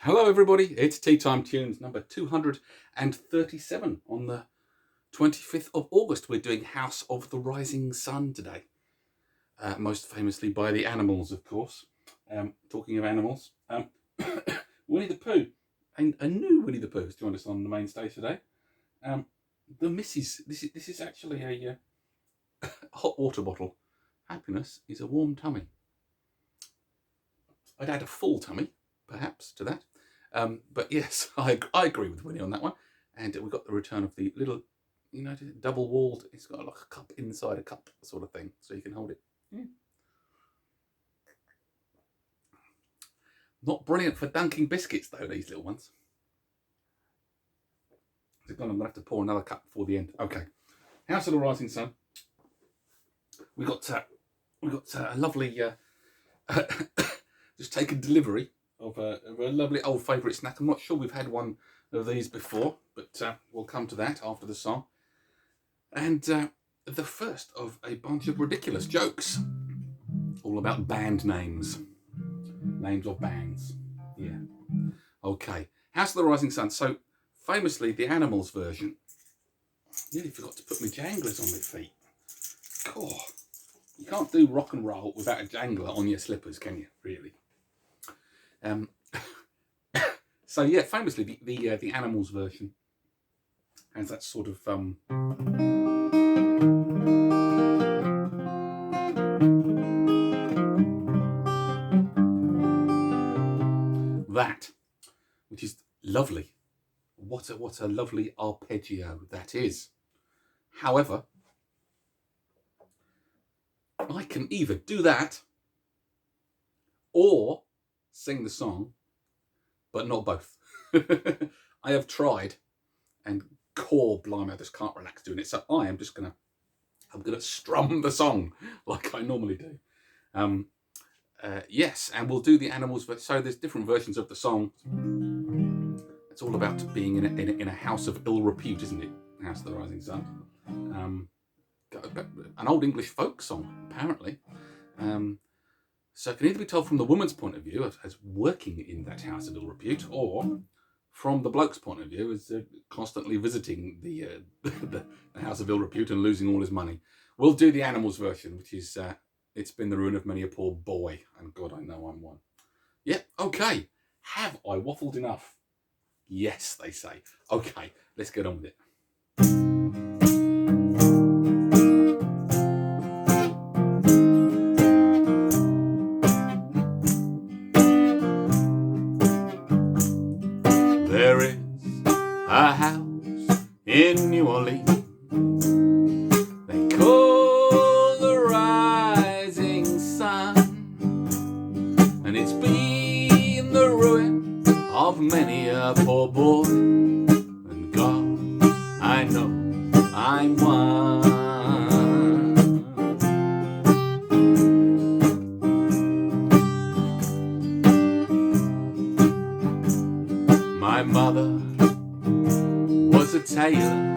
Hello everybody, it's Tea Time Tunes number 237 on the 25th of August. We're doing House of the Rising Sun today. Most famously by the Animals, of course. Talking of animals, Winnie the Pooh, a new Winnie the Pooh has joined us on the main stage today. The Missus, this is actually a hot water bottle. Happiness is a warm tummy. I'd add a full tummy, perhaps, to that. But yes, I agree with Winnie on that one. And we've got the return of the little, double-walled, it's got like a cup inside a cup sort of thing, so you can hold it. Yeah. Not brilliant for dunking biscuits, though, these little ones. I'm going to have to pour another cup before the end. Okay. House of the Rising Sun. We got a lovely... just taken delivery of a lovely old favourite snack. I'm not sure we've had one of these before, but we'll come to that after the song. And the first of a bunch of ridiculous jokes, all about band names. Names of bands. Yeah. Okay. House of the Rising Sun. So, famously, the Animals version. Nearly forgot to put my janglers on my feet. God. You can't do rock and roll without a jangler on your slippers, can you? Really? So yeah, famously the Animals version has that sort of that, which is lovely. What a lovely arpeggio that is. However, I can either do that or sing the song, but not both. I have tried, and blimey, I just can't relax doing it. So I'm gonna strum the song like I normally do. Yes, and we'll do the Animals. So there's different versions of the song. It's all about being in a house of ill repute, isn't it? House of the Rising Sun. An old English folk song, apparently. So it can either be told from the woman's point of view as working in that house of ill repute, or from the bloke's point of view as constantly visiting the house of ill repute and losing all his money. We'll do the Animals version, which is it's been the ruin of many a poor boy, and God, I know I'm one. Yep, okay. Have I waffled enough? Yes, they say. Okay, let's get on with it. There is a house in New Orleans they call the Rising Sun, and it's been the ruin of many a poor boy, and God, I know I'm one. My mother was a tailor.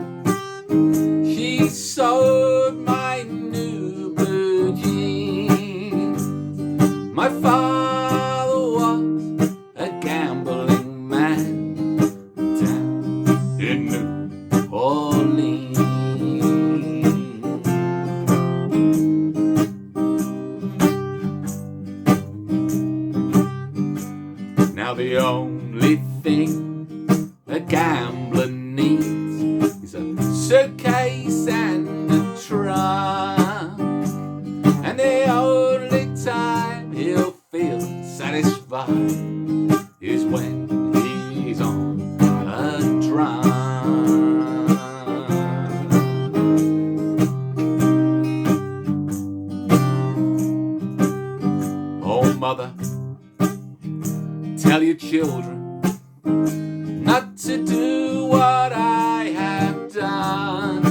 She sewed my new blue jeans. My father was a gambling man down in New Orleans. Now the only thing a gambler needs is a suitcase and a trunk, and the only time he'll feel satisfied is when he's on a drum. Oh mother, tell your children not to do what I have done,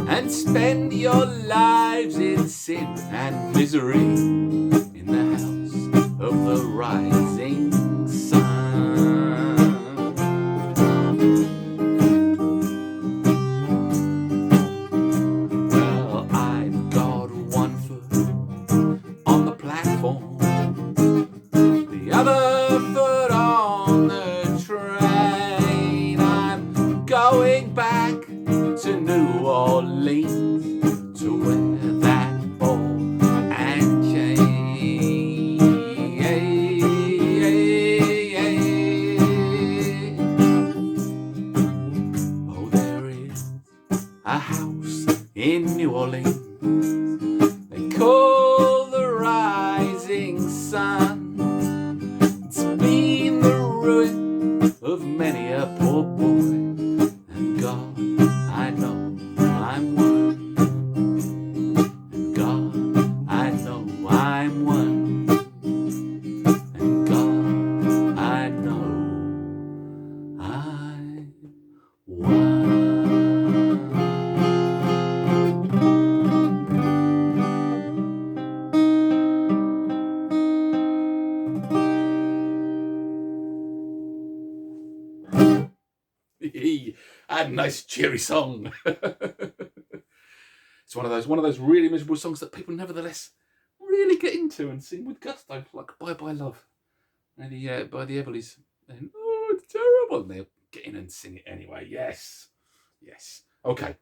and spend your lives in sin and misery in the house of the rising sun. Well, I've got one foot on the platform, the other foot on A nice cheery song. It's one of those really miserable songs that people nevertheless really get into and sing with gusto, like "Bye Bye Love," and by the Everlys. And, oh, it's terrible. And they'll get in and sing it anyway. Yes, yes. Okay.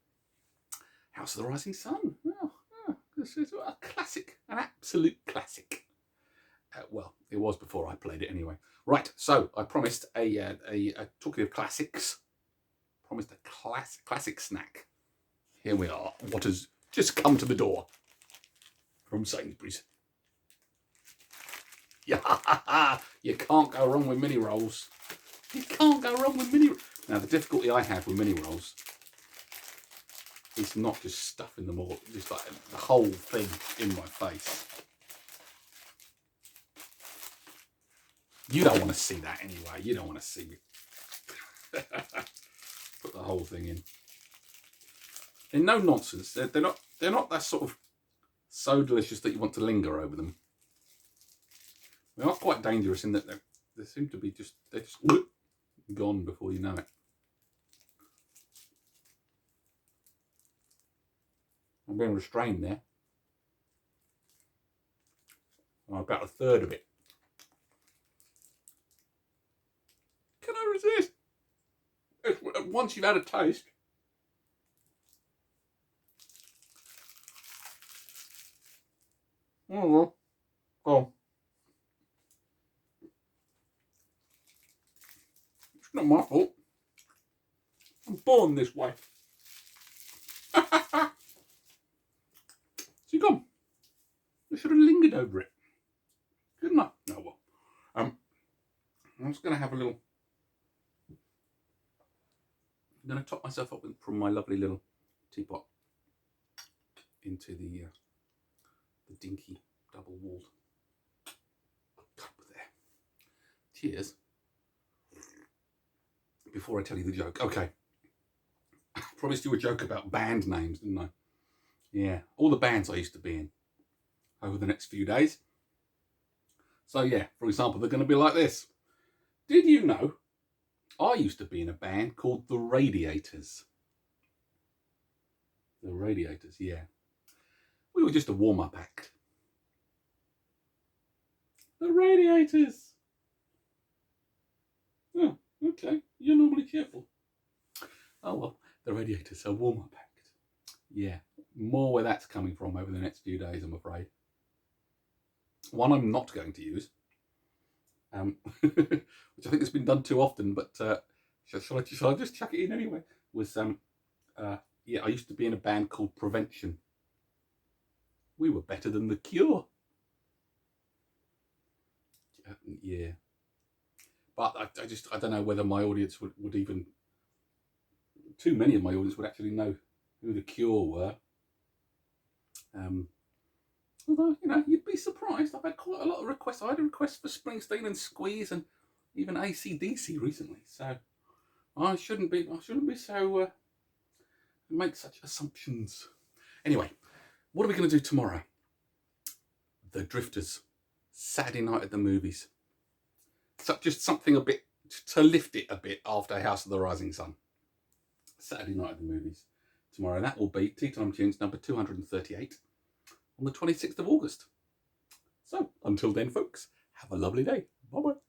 House of the Rising Sun. This is a classic, an absolute classic. Well, it was before I played it anyway. Right, so I promised talking of classics, promised a classic snack. Here we are. What has just come to the door from Sainsbury's? Yeah, you can't go wrong with mini rolls. You can't go wrong with mini rolls. Now, the difficulty I have with mini rolls is not just stuffing them all, just like the whole thing in my face. You don't want to see that anyway. You don't want to see me put the whole thing in. And no nonsense. They're not that sort of so delicious that you want to linger over them. They are quite dangerous in that they seem to be they're just gone before you know it. I'm being restrained there. About a third of it. Can I resist? Once you've had a taste. Oh well. Oh. It's not my fault. I'm born this way. So gone. I should have lingered over it. Couldn't I? Oh well. I'm just going to have a little. I'm going to top myself up from my lovely little teapot into the dinky double-walled cup there. Cheers. Before I tell you the joke, okay. I promised you a joke about band names, didn't I? Yeah, all the bands I used to be in over the next few days. So yeah, for example, they're going to be like this. Did you know I used to be in a band called the Radiators? The Radiators, yeah. We were just a warm-up act. The Radiators. Oh, okay. You're normally cheerful. Oh well, the Radiators, a warm-up act. Yeah, more where that's coming from over the next few days, I'm afraid. One I'm not going to use, which I think has been done too often, but shall I just chuck it in anyway? Was yeah, I used to be in a band called Prevention. We were better than The Cure. Yeah, but I don't know whether my audience would even. Too many of my audience would actually know who The Cure were. Although, you know, you'd be surprised. I've had quite a lot of requests. I had a request for Springsteen and Squeeze and even AC/DC recently. So I shouldn't be so make such assumptions. Anyway, what are we going to do tomorrow? The Drifters, Saturday night at the movies. So just something a bit to lift it a bit after House of the Rising Sun. Saturday night at the movies tomorrow. That will be Teatime Tunes number 238 on the 26th of August. So until then, folks, have a lovely day. Bye bye.